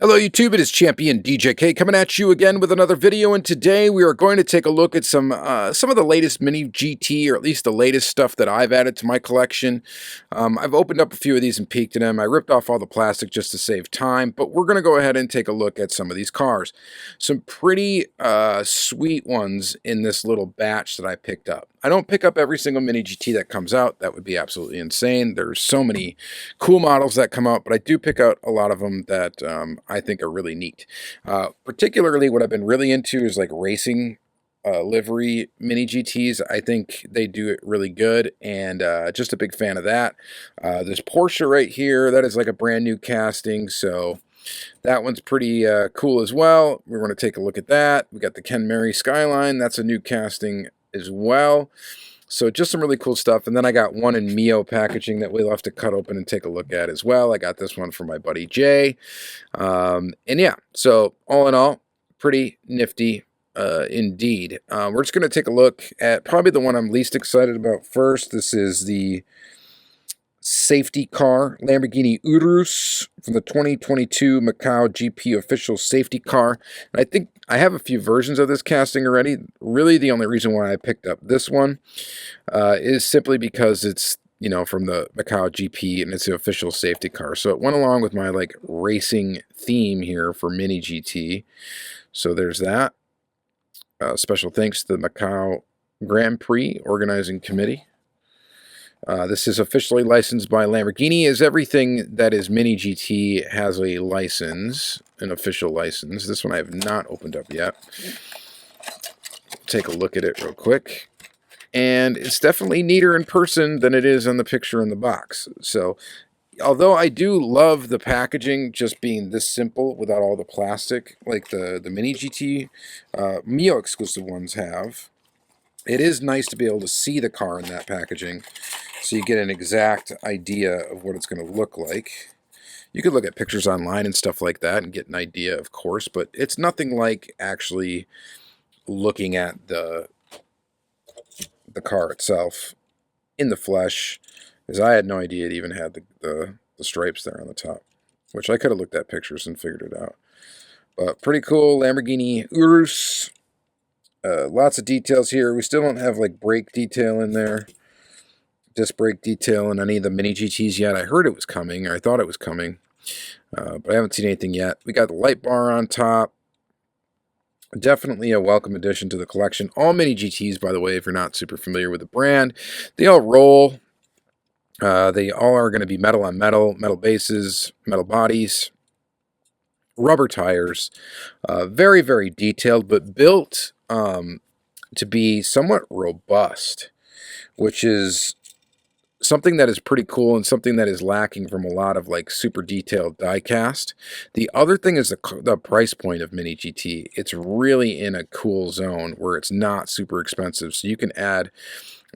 Hello YouTube, it is Championdjk coming at you again with another video, and today we are going to take a look at some of the latest mini GT, or at least the latest stuff that I've added to my collection. I've opened up a few of these and peeked at them. I ripped off all the plastic just to save time, but we're going to go ahead and take a look at some of these cars. Some pretty sweet ones in this little batch that I picked up. I don't pick up every single mini GT that comes out. That would be absolutely insane. There's so many cool models that come out, but I do pick out a lot of them that I think are really neat. Particularly what I've been really into is like racing livery mini GTs. I think they do it really good, and just a big fan of that. This Porsche right here, that is like a brand new casting, so that one's pretty cool as well. We're going to take a look at that. We got the Ken Mary Skyline. That's a new casting as well. So just some really cool stuff. And then I got one in Mio packaging that we'll have to cut open and take a look at as well. I got this one from my buddy Jay. And yeah, so all in all, pretty nifty indeed. We're just going to take a look at probably the one I'm least excited about first. This is the safety car, Lamborghini Urus, from the 2022 Macau GP official safety car. And I think I have a few versions of this casting already. Really, the only reason why I picked up this one is simply because it's, you know, from the Macau GP and it's the official safety car. So it went along with my like racing theme here for mini GT. So there's that. Special thanks to the Macau Grand Prix organizing committee. This is officially licensed by Lamborghini, as everything that is mini GT has a license, an official license. This one I have not opened up yet. Take a look at it real quick. And it's definitely neater in person than it is on the picture in the box. So, although I do love the packaging just being this simple without all the plastic, like the mini GT Mio exclusive ones have, it is nice to be able to see the car in that packaging, so you get an exact idea of what it's going to look like. You could look at pictures online and stuff like that and get an idea, of course, but it's nothing like actually looking at the car itself in the flesh, because I had no idea it even had the stripes there on the top, which I could have looked at pictures and figured it out. But pretty cool Lamborghini Urus. Lots of details here. We still don't have like brake detail in there, disc brake detail in any of the mini GTs yet. I heard it was coming, or I thought it was coming, but I haven't seen anything yet. We got the light bar on top. Definitely a welcome addition to the collection. All mini GTs, by the way, if you're not super familiar with the brand, they all roll. They all are going to be metal on metal, metal bases, metal bodies, rubber tires. Very, very detailed, but built to be somewhat robust, which is something that is pretty cool and something that is lacking from a lot of like super detailed diecast. The other thing is the price point of mini GT. It's really in a cool zone where it's not super expensive, so you can add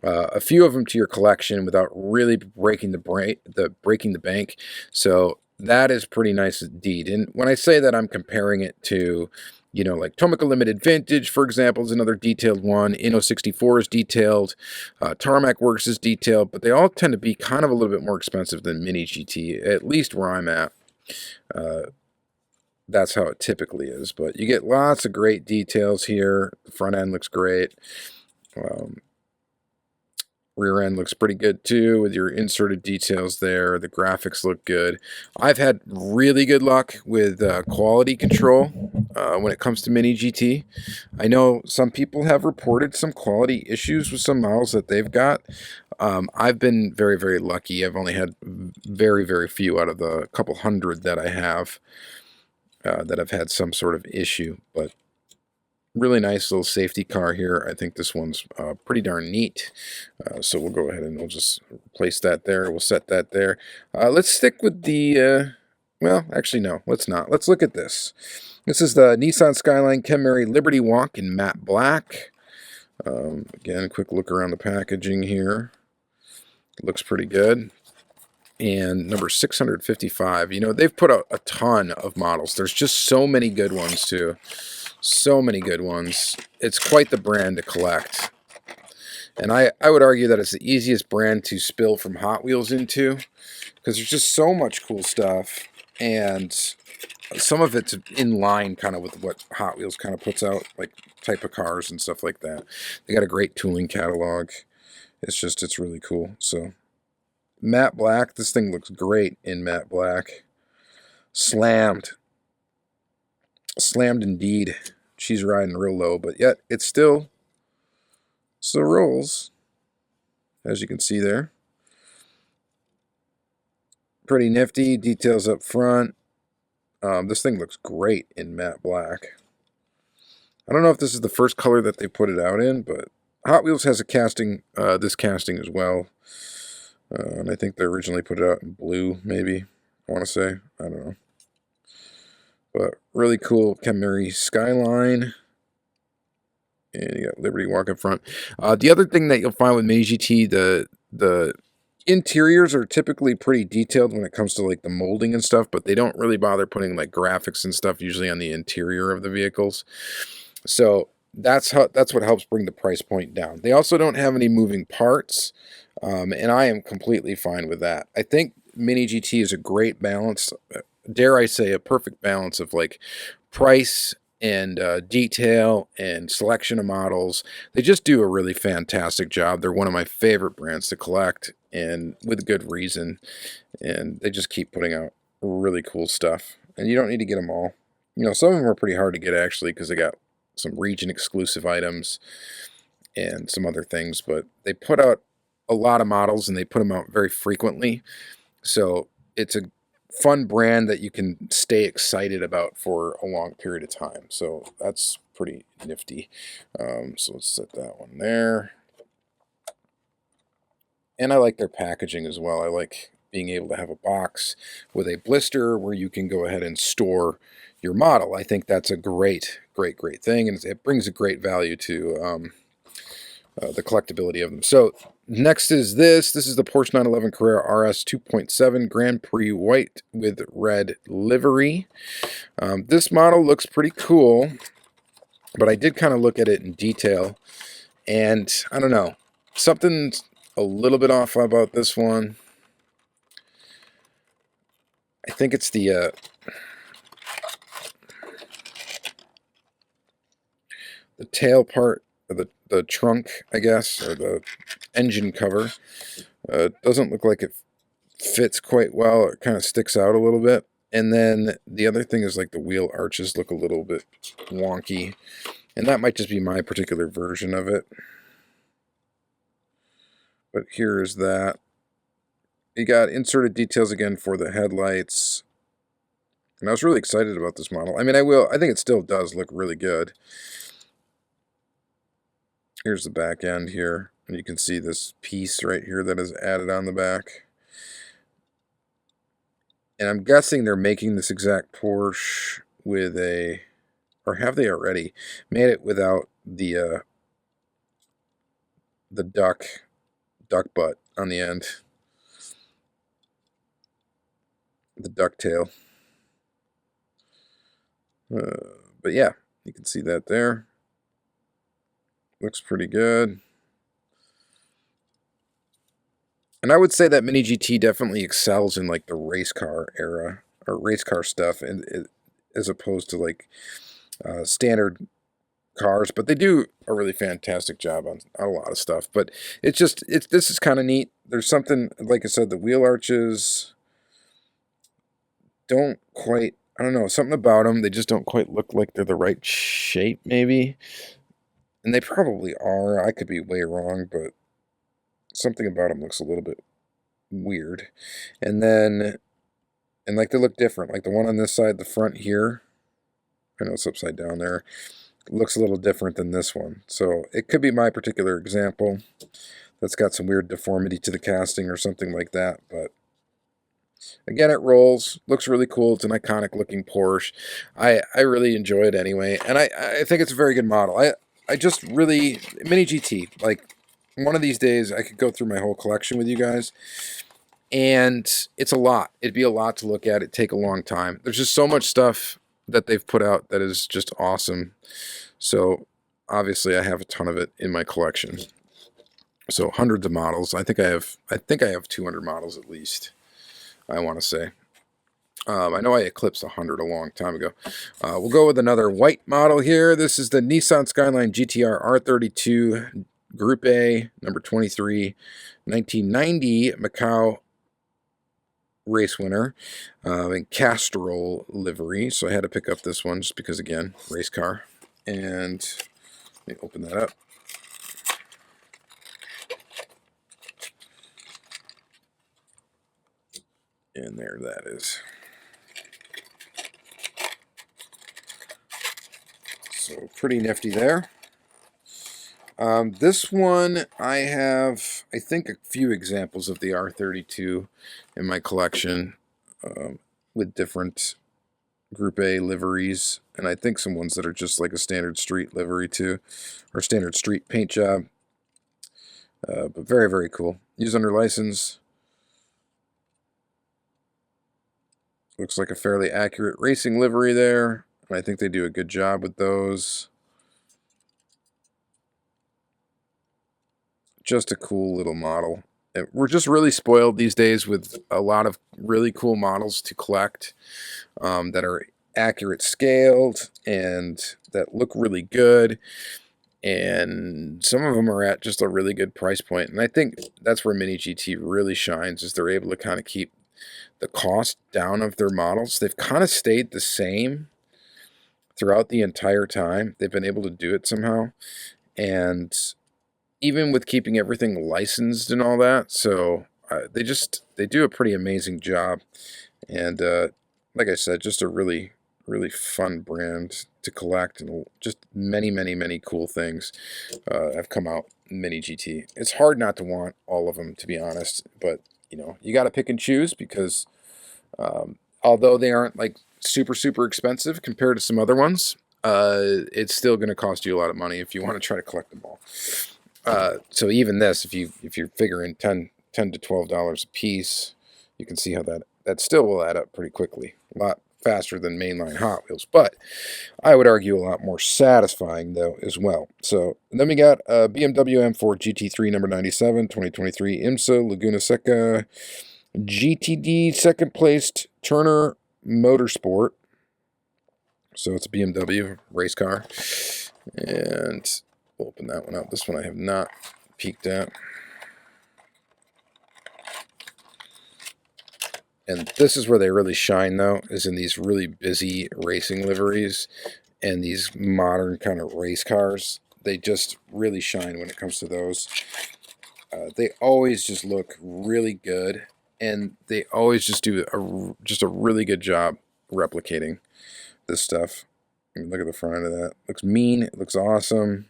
a few of them to your collection without really breaking the bank. So that is pretty nice indeed. And when I say that, I'm comparing it to, you know, like Tomica Limited Vintage, for example, is another detailed one. Inno 64 is detailed. Tarmac Works is detailed, but they all tend to be kind of a little bit more expensive than mini GT, at least where I'm at. That's how it typically is. But you get lots of great details here. The front end looks great. Rear end looks pretty good too, with your inserted details there. The graphics look good. I've had really good luck with quality control when it comes to mini GT. I know some people have reported some quality issues with some models that they've got. I've been very, very lucky. I've only had very, very few out of the couple hundred that I have that have had some sort of issue. But really nice little safety car here. I think this one's pretty darn neat. So we'll go ahead and we'll just place that there. We'll set that there. Let's stick with the, well, actually, no, let's not. Let's look at this. This is the Nissan Skyline Ken Mary Liberty Walk in matte black. Again, quick look around the packaging here. Looks pretty good. And number 655. You know, they've put out a ton of models. There's just so many good ones, too. So many good ones. It's quite the brand to collect. And I would argue that it's the easiest brand to spill from Hot Wheels into, because there's just so much cool stuff. And some of it's in line kind of with what Hot Wheels kind of puts out, like type of cars and stuff like that. They got a great tooling catalog. It's really cool. So matte black, this thing looks great in matte black. Slammed indeed. She's riding real low, but yet it still rolls, as you can see there. Pretty nifty. Details up front. This thing looks great in matte black. I don't know if this is the first color that they put it out in, but Hot Wheels has a casting, this casting as well. And I think they originally put it out in blue, maybe, I want to say. I don't know. But really cool Camry Skyline. And you got Liberty Walk up front. The other thing that you'll find with Mini GT, the interiors are typically pretty detailed when it comes to like the molding and stuff, but they don't really bother putting like graphics and stuff usually on the interior of the vehicles. So that's what helps bring the price point down. They also don't have any moving parts, and I am completely fine with that. I think Mini GT is a great balance, dare I say a perfect balance of like price and detail and selection of models. They just do a really fantastic job. They're one of my favorite brands to collect, and with good reason. And they just keep putting out really cool stuff. And you don't need to get them all. You know, some of them are pretty hard to get actually because they got some region exclusive items and some other things, but they put out a lot of models and they put them out very frequently. So it's a fun brand that you can stay excited about for a long period of time. So that's pretty nifty. So let's set that one there. And I like their packaging as well. I like being able to have a box with a blister where you can go ahead and store your model. I think that's a great thing, and it brings a great value to the collectability of them. So next is this. This is the Porsche 911 Carrera RS 2.7 Grand Prix White with red livery. This model looks pretty cool, but I did kind of look at it in detail, and I don't know, something's a little bit off about this one. I think it's the tail part, or the trunk, I guess, or the engine cover. Doesn't look like it fits quite well. It kind of sticks out a little bit. And then the other thing is like the wheel arches look a little bit wonky. And that might just be my particular version of it. But here's that. You got inserted details again for the headlights. And I was really excited about this model. I mean, I think it still does look really good. Here's the back end here. And you can see this piece right here that is added on the back. And I'm guessing they're making this exact Porsche with a, or have they already made it without the duck butt on the end, the ducktail. But yeah, you can see that there. Looks pretty good. And I would say that Mini GT definitely excels in like the race car era, or race car stuff, and as opposed to like standard cars. But they do a really fantastic job on a lot of stuff. But this is kind of neat. There's something, like I said, the wheel arches don't quite, I don't know, something about them, they just don't quite look like they're the right shape, maybe. And they probably are. I could be way wrong, but something about them looks a little bit weird. And then, and like they look different. Like the one on this side, the front here, I know it's upside down there, looks a little different than this one. So it could be my particular example that's got some weird deformity to the casting or something like that. But again, it rolls, looks really cool. It's an iconic looking Porsche. I really enjoy it anyway. And I think it's a very good model. I just really, Mini GT, like one of these days I could go through my whole collection with you guys. And it's a lot. It'd be a lot to look at. It'd take a long time. There's just so much stuff that they've put out that is just awesome. So obviously I have a ton of it in my collection. So hundreds of models. I think I have 200 models at least, I want to say. I know I eclipsed 100 a long time ago. We'll go with another white model here. This is the Nissan Skyline GTR R32 Group A, number 23, 1990 Macau race winner in Castrol livery. So I had to pick up this one just because, again, race car. And let me open that up. And there that is. So pretty nifty there. This one, I have, I think, a few examples of the R32 in my collection with different Group A liveries, and I think some ones that are just like a standard street livery too, or standard street paint job. But very, very cool. Used under license. Looks like a fairly accurate racing livery there. And I think they do a good job with those. Just a cool little model. We're just really spoiled these days with a lot of really cool models to collect that are accurate scaled and that look really good. And some of them are at just a really good price point. And I think that's where Mini GT really shines, is they're able to kind of keep the cost down of their models. They've kind of stayed the same throughout the entire time. They've been able to do it somehow. And even with keeping everything licensed and all that, so they do a pretty amazing job. And like I said, just a really fun brand to collect, and just many cool things have come out in Mini GT. It's hard not to want all of them, to be honest, but you know, you got to pick and choose, because although they aren't like super expensive compared to some other ones, it's still going to cost you a lot of money if you want to try to collect them all. So even this, if you're figuring $10 to $12 a piece, you can see how that still will add up pretty quickly. A lot faster than mainline Hot Wheels, but I would argue a lot more satisfying though as well. So then we got a BMW M4 GT3 number 97, 2023 IMSA Laguna Seca GTD second placed Turner Motorsport. So it's a BMW race car, and we'll open that one up. This one I have not peeked at. And this is where they really shine, though, is in these really busy racing liveries and these modern kind of race cars. They just really shine when it comes to those. They always just look really good, and they always just do a really good job replicating this stuff. I mean, look at the front end of that. Looks mean. It looks awesome.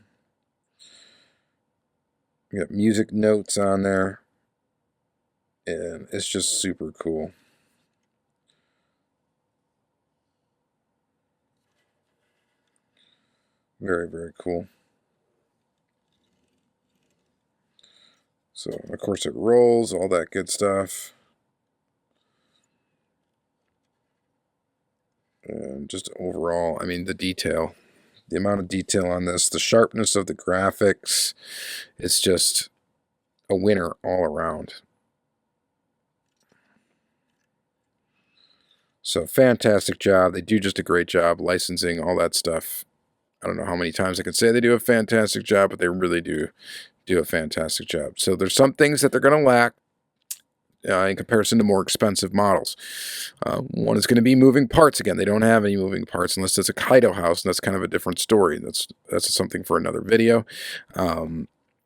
We got music notes on there, and it's just super cool. Very cool. So, of course, it rolls, all that good stuff. And just overall, I mean, the detail, the amount of detail on this, the sharpness of the graphics, it's just a winner all around. So, fantastic job. They do just a great job licensing all that stuff. I don't know how many times I can say they do a fantastic job, but they really do a fantastic job. So there's some things that they're going to lack in comparison to more expensive models. One is going to be moving parts. Again, they don't have any moving parts unless it's a Kaido house, and that's kind of a different story. That's something for another video.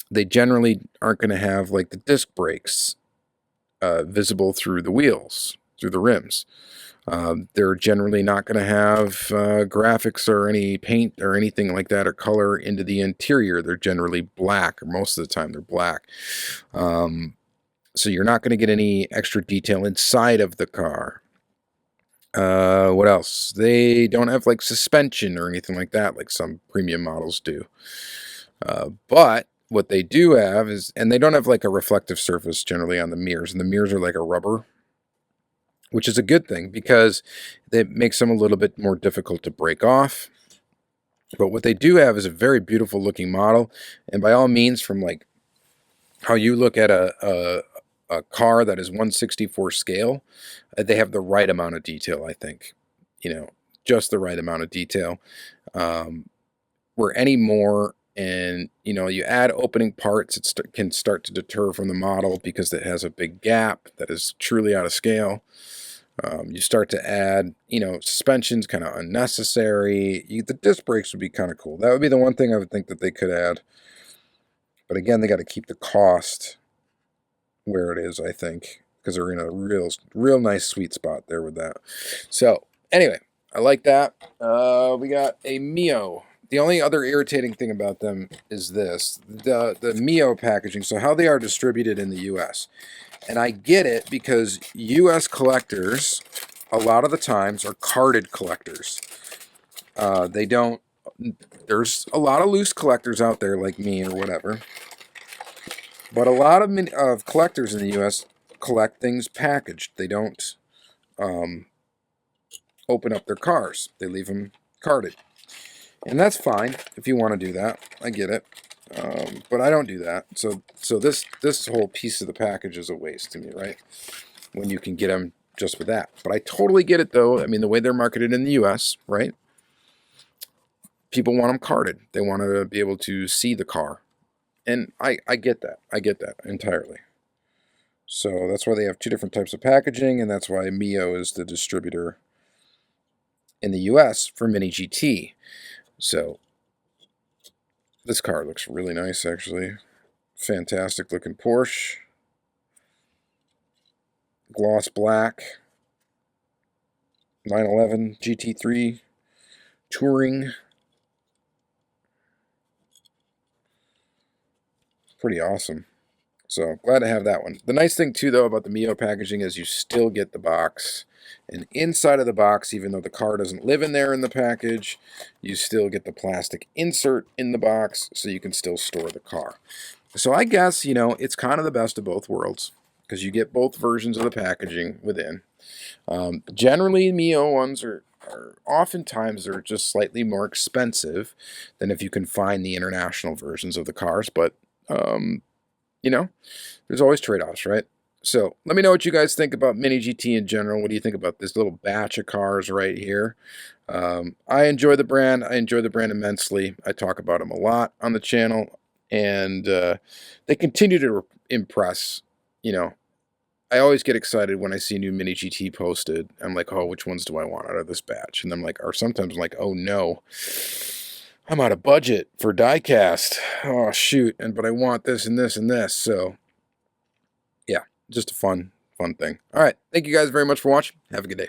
They generally aren't going to have like the disc brakes visible through the wheels, through the rims. They're generally not going to have graphics or any paint or anything like that or color into the interior. They're generally black, or most of the time they're black. So you're not going to get any extra detail inside of the car. What else? They don't have like suspension or anything like that like some premium models do. But what they do have is, and they don't have like a reflective surface generally on the mirrors, and the mirrors are like a rubber, which is a good thing because it makes them a little bit more difficult to break off. But what they do have is a very beautiful looking model, and by all means, from like how you look at a a car that is 1/64 scale, they have the right amount of detail, I think. You know, just the right amount of detail. Where any more, and you add opening parts, it can start to deter from the model because it has a big gap that is truly out of scale. You start to add, suspensions, kind of unnecessary. The disc brakes would be kind of cool. That would be the one thing I would think that they could add. But again, they got to keep the cost where it is, I think, because they're in a real nice sweet spot there with that. So anyway, I like that. We got a Mio. The only other irritating thing about them is this, the Mio packaging, so how they are distributed in the U.S. And I get it because U.S. collectors, a lot of the times, are carded collectors. They don't, there's a lot of loose collectors out there like me or whatever. But a lot of collectors in the U.S. collect things packaged. They don't open up their cars. They leave them carded. And that's fine if you want to do that. I get it. But I don't do that. So this whole piece of the package is a waste to me, right? When you can get them just with that. But I totally get it, though. I mean, the way they're marketed in the U.S., right? People want them carded. They want to be able to see the car. And I get that. I get that entirely. So that's why they have two different types of packaging, and that's why Mio is the distributor in the U.S. for Mini GT. So this car looks really nice, actually. Fantastic looking Porsche. Gloss black. 911 GT3 Touring. Pretty awesome. So glad to have that one. The nice thing too, though, about the Mio packaging is you still get the box. And inside of the box, even though the car doesn't live in there in the package, you still get the plastic insert in the box so you can still store the car. So I guess, it's kind of the best of both worlds because you get both versions of the packaging within. Generally, Mio ones are oftentimes they're just slightly more expensive than if you can find the international versions of the cars, but there's always trade-offs, right? So let me know what you guys think about Mini GT in general. What do you think about this little batch of cars right here? I enjoy the brand. I enjoy the brand immensely. I talk about them a lot on the channel, and they continue to impress. I always get excited when I see new Mini GT posted. I'm like, oh, which ones do I want out of this batch? And I'm like, or sometimes I'm like, oh no, I'm out of budget for diecast. Oh shoot! But I want this and this and this. So yeah, just a fun thing. All right, thank you guys very much for watching. Have a good day.